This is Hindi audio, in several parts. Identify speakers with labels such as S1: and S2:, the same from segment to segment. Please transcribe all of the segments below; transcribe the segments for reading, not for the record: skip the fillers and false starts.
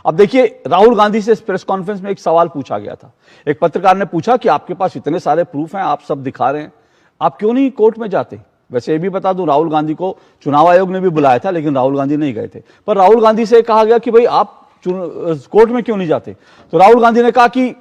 S1: अब देखिए, राहुल गांधी से इस प्रेस कॉन्फ्रेंस में एक सवाल पूछा गया था। एक पत्रकार ने पूछा कि आपके पास इतने सारे प्रूफ हैं, आप सब दिखा रहे हैं, आप क्यों नहीं कोर्ट में जाते? वैसे ये भी बता दूं, राहुल गांधी को चुनाव आयोग ने भी बुलाया था, लेकिन राहुल गांधी नहीं गए थे। पर राहुल गांधी से कहा गया कि भाई आप कोर्ट में क्यों नहीं जाते? तो राहुल गांधी ने कहा कि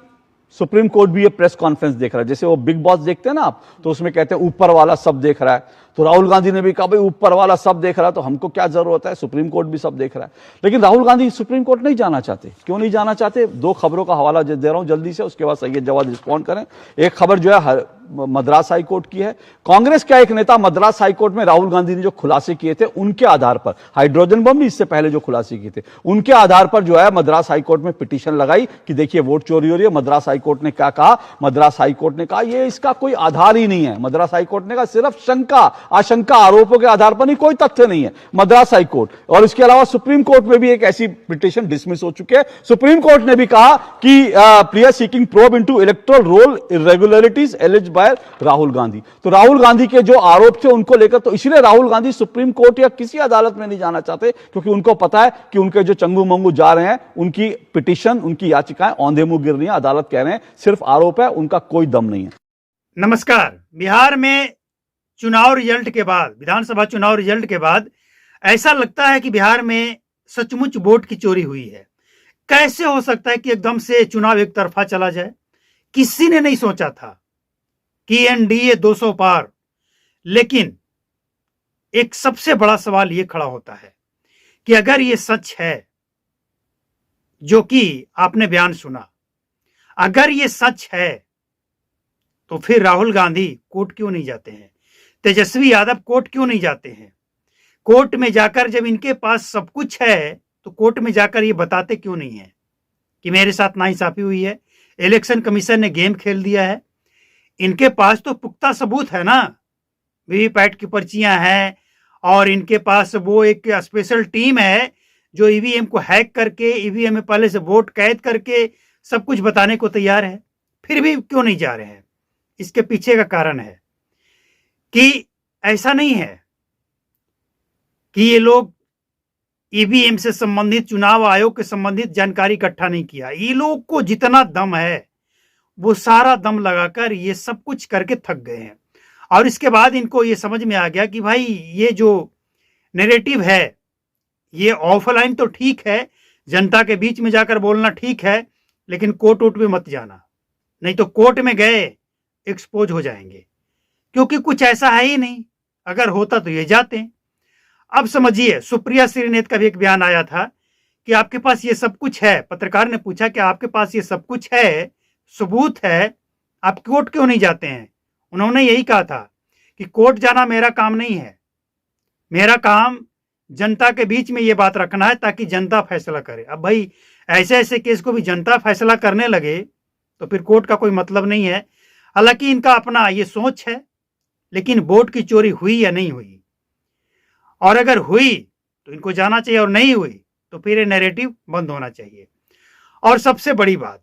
S1: सुप्रीम कोर्ट भी ये प्रेस कॉन्फ्रेंस देख रहा है। जैसे वो बिग बॉस देखते हैं ना आप, तो उसमें कहते हैं ऊपर वाला सब देख रहा है। तो राहुल गांधी ने भी कहा भाई ऊपर वाला सब देख रहा है तो हमको क्या जरूरत है, सुप्रीम कोर्ट भी सब देख रहा है। लेकिन राहुल गांधी सुप्रीम कोर्ट नहीं जाना चाहते। क्यों नहीं जाना चाहते? दो खबरों का हवाला दे रहा हूं जल्दी से, उसके बाद सैयद जवाद रिस्पॉन्ड करें। एक खबर जो है मद्रास हाई कोर्ट की है। कांग्रेस का एक नेता मद्रास हाई कोर्ट में राहुल गांधी ने जो खुलासे किए थे उनके आधार पर, हाइड्रोजन बम भी इससे पहले जो खुलासे किए थे उनके आधार पर जो है मद्रास हाई कोर्ट में पिटीशन लगाई कि देखिए वोट चोरी हो रही है। मद्रास हाई कोर्ट ने क्या कहा? मद्रास हाई कोर्ट ने कहा ये इसका कोई आधार ही नहीं है। मद्रास हाई कोर्ट ने कहा सिर्फ शंका, आशंका, आरोपों के आधार पर नहीं, कोई तथ्य नहीं है। मद्रास हाई कोर्ट और इसके अलावा सुप्रीम कोर्ट में भी एक ऐसी पिटीशन डिसमिस हो चुकी है। सुप्रीम कोर्ट ने भी कहा कि Priya seeking probe into electoral roll irregularities alleged by Rahul Gandhi. तो राहुल गांधी के जो आरोप थे उनको लेकर, तो इसलिए राहुल गांधी सुप्रीम कोर्ट या किसी अदालत में नहीं जाना चाहते, क्योंकि उनको पता है कि उनके जो चंगू मंगू जा रहे हैं, उनकी पिटीशन, उनकी याचिकाएं औंधे मुंह गिर रही हैं। अदालत कह रहे हैं सिर्फ आरोप है, उनका कोई दम नहीं है।
S2: नमस्कार। बिहार में चुनाव रिजल्ट के बाद, विधानसभा चुनाव रिजल्ट के बाद ऐसा लगता है कि बिहार में सचमुच वोट की चोरी हुई है। कैसे हो सकता है कि एकदम से चुनाव एक तरफा चला जाए? किसी ने नहीं सोचा था कि एनडीए 200 पार। लेकिन एक सबसे बड़ा सवाल यह खड़ा होता है कि अगर यह सच है जो कि आपने बयान सुना, अगर यह सच है तो फिर राहुल गांधी कोर्ट क्यों नहीं जाते हैं? तेजस्वी यादव कोर्ट क्यों नहीं जाते हैं? कोर्ट में जाकर जब इनके पास सब कुछ है तो कोर्ट में जाकर ये बताते क्यों नहीं है कि मेरे साथ नाइंसाफी हुई है, इलेक्शन कमीशन ने गेम खेल दिया है? इनके पास तो पुख्ता सबूत है ना, वीवीपैट की पर्चियां हैं और इनके पास वो एक स्पेशल टीम है जो ईवीएम को हैक करके, ईवीएम में पहले से वोट कैद करके सब कुछ बताने को तैयार है। फिर भी क्यों नहीं जा रहे हैं? इसके पीछे का कारण है कि ऐसा नहीं है कि ये लोग ईवीएम से संबंधित, चुनाव आयोग के संबंधित जानकारी इकट्ठा नहीं किया। ये लोग को जितना दम है वो सारा दम लगाकर ये सब कुछ करके थक गए हैं। और इसके बाद इनको ये समझ में आ गया कि भाई ये जो नैरेटिव है ये ऑफलाइन तो ठीक है, जनता के बीच में जाकर बोलना ठीक है, लेकिन कोर्ट वोट में मत जाना, नहीं तो कोर्ट में गए एक्सपोज हो जाएंगे, क्योंकि कुछ ऐसा है ही नहीं। अगर होता तो ये जाते हैं। अब समझिए, सुप्रिया श्रीनेत का भी एक बयान आया था कि आपके पास ये सब कुछ है। पत्रकार ने पूछा कि आपके पास ये सब कुछ है, सबूत है, आप कोर्ट क्यों नहीं जाते हैं? उन्होंने यही कहा था कि कोर्ट जाना मेरा काम नहीं है, मेरा काम जनता के बीच में ये बात रखना है ताकि जनता फैसला करे। अब भाई ऐसे ऐसे केस को भी जनता फैसला करने लगे तो फिर कोर्ट का कोई मतलब नहीं है। हालांकि इनका अपना ये सोच है, लेकिन वोट की चोरी हुई या नहीं हुई, और अगर हुई तो इनको जाना चाहिए, और नहीं हुई तो फिर ये नैरेटिव बंद होना चाहिए। और सबसे बड़ी बात,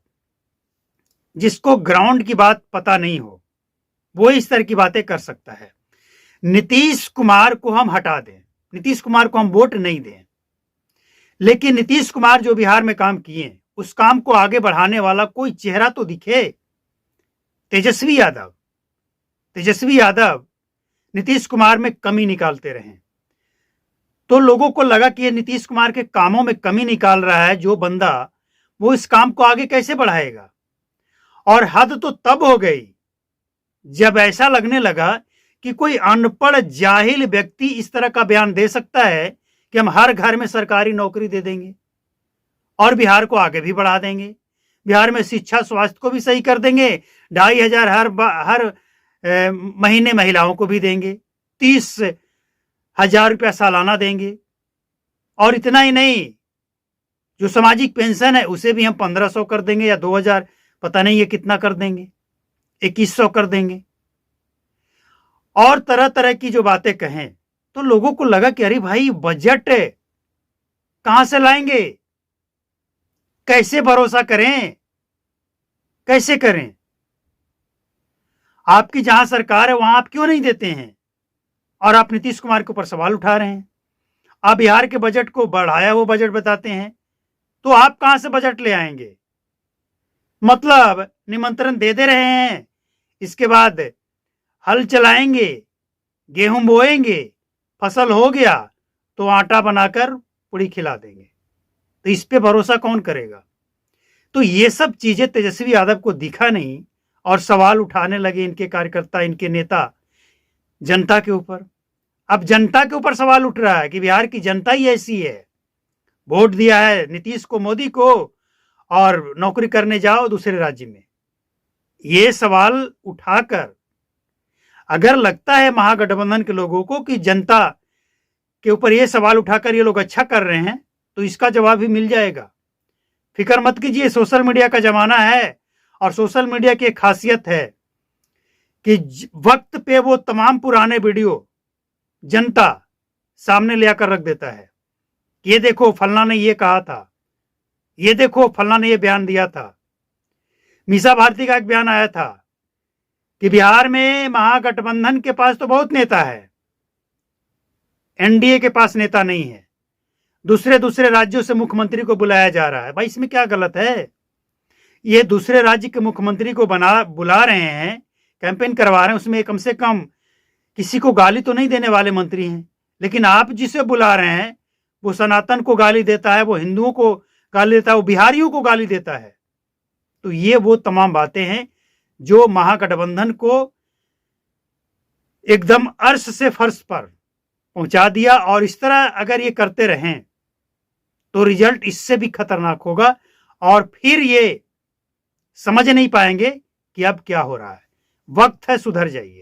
S2: जिसको ग्राउंड की बात पता नहीं हो वो इस तरह की बातें कर सकता है। नीतीश कुमार को हम हटा दें, नीतीश कुमार को हम वोट नहीं दें, लेकिन नीतीश कुमार जो बिहार में काम किए उस काम को आगे बढ़ाने वाला कोई चेहरा तो दिखे। तेजस्वी यादव नीतीश कुमार में कमी निकालते रहे, तो लोगों को लगा कि ये नीतीश कुमार के कामों में कमी निकाल रहा है जो बंदा, वो इस काम को आगे कैसे बढ़ाएगा? और हद तो तब हो गई जब ऐसा लगने लगा कि कोई अनपढ़ जाहिल व्यक्ति इस तरह का बयान दे सकता है कि हम हर घर में सरकारी नौकरी दे देंगे और बिहार को आगे भी बढ़ा देंगे, बिहार में शिक्षा स्वास्थ्य को भी सही कर देंगे, 2,500 हर महीने महिलाओं को भी देंगे, 30,000 रुपया सालाना देंगे, और इतना ही नहीं, जो सामाजिक पेंशन है उसे भी हम 1,500 कर देंगे या 2,000, पता नहीं ये कितना कर देंगे, 2,100 कर देंगे, और तरह तरह की जो बातें कहें। तो लोगों को लगा कि अरे भाई बजट कहां से लाएंगे, कैसे भरोसा करें, कैसे करें? आपकी जहां सरकार है वहां आप क्यों नहीं देते हैं? और आप नीतीश कुमार के ऊपर सवाल उठा रहे हैं। आप बिहार के बजट को बढ़ाया वो बजट बताते हैं, तो आप कहां से बजट ले आएंगे? मतलब निमंत्रण दे रहे हैं, इसके बाद हल चलाएंगे, गेहूं बोएंगे, फसल हो गया तो आटा बनाकर पूड़ी खिला देंगे। तो इस पे भरोसा कौन करेगा? तो ये सब चीजें तेजस्वी यादव को दिखा नहीं और सवाल उठाने लगे इनके कार्यकर्ता, इनके नेता जनता के ऊपर। अब जनता के ऊपर सवाल उठ रहा है कि बिहार की जनता ही ऐसी है, वोट दिया है नीतीश को, मोदी को, और नौकरी करने जाओ दूसरे राज्य में। ये सवाल उठाकर अगर लगता है महागठबंधन के लोगों को कि जनता के ऊपर ये सवाल उठाकर ये लोग अच्छा कर रहे हैं, तो इसका जवाब भी मिल जाएगा। फिक्र मत कीजिए, सोशल मीडिया का जमाना है और सोशल मीडिया की एक खासियत है कि वक्त पे वो तमाम पुराने वीडियो जनता सामने ले आकर रख देता है। ये देखो फलना ने ये कहा था, ये देखो फलना ने ये बयान दिया था। मीसा भारती का एक बयान आया था कि बिहार में महागठबंधन के पास तो बहुत नेता है, एनडीए के पास नेता नहीं है, दूसरे राज्यों से मुख्यमंत्री को बुलाया जा रहा है। भाई इसमें क्या गलत है? ये दूसरे राज्य के मुख्यमंत्री को बुला रहे हैं, कैंपेन करवा रहे हैं, उसमें कम से कम किसी को गाली तो नहीं देने वाले मंत्री हैं। लेकिन आप जिसे बुला रहे हैं वो सनातन को गाली देता है, वो हिंदुओं को गाली देता है, वो बिहारियों को गाली देता है। तो ये वो तमाम बातें हैं जो महागठबंधन को एकदम अर्श से फर्श पर पहुंचा दिया। और इस तरह अगर ये करते रहें तो रिजल्ट इससे भी खतरनाक होगा और फिर ये समझ नहीं पाएंगे कि अब क्या हो रहा है। वक्त है, सुधर जाइए।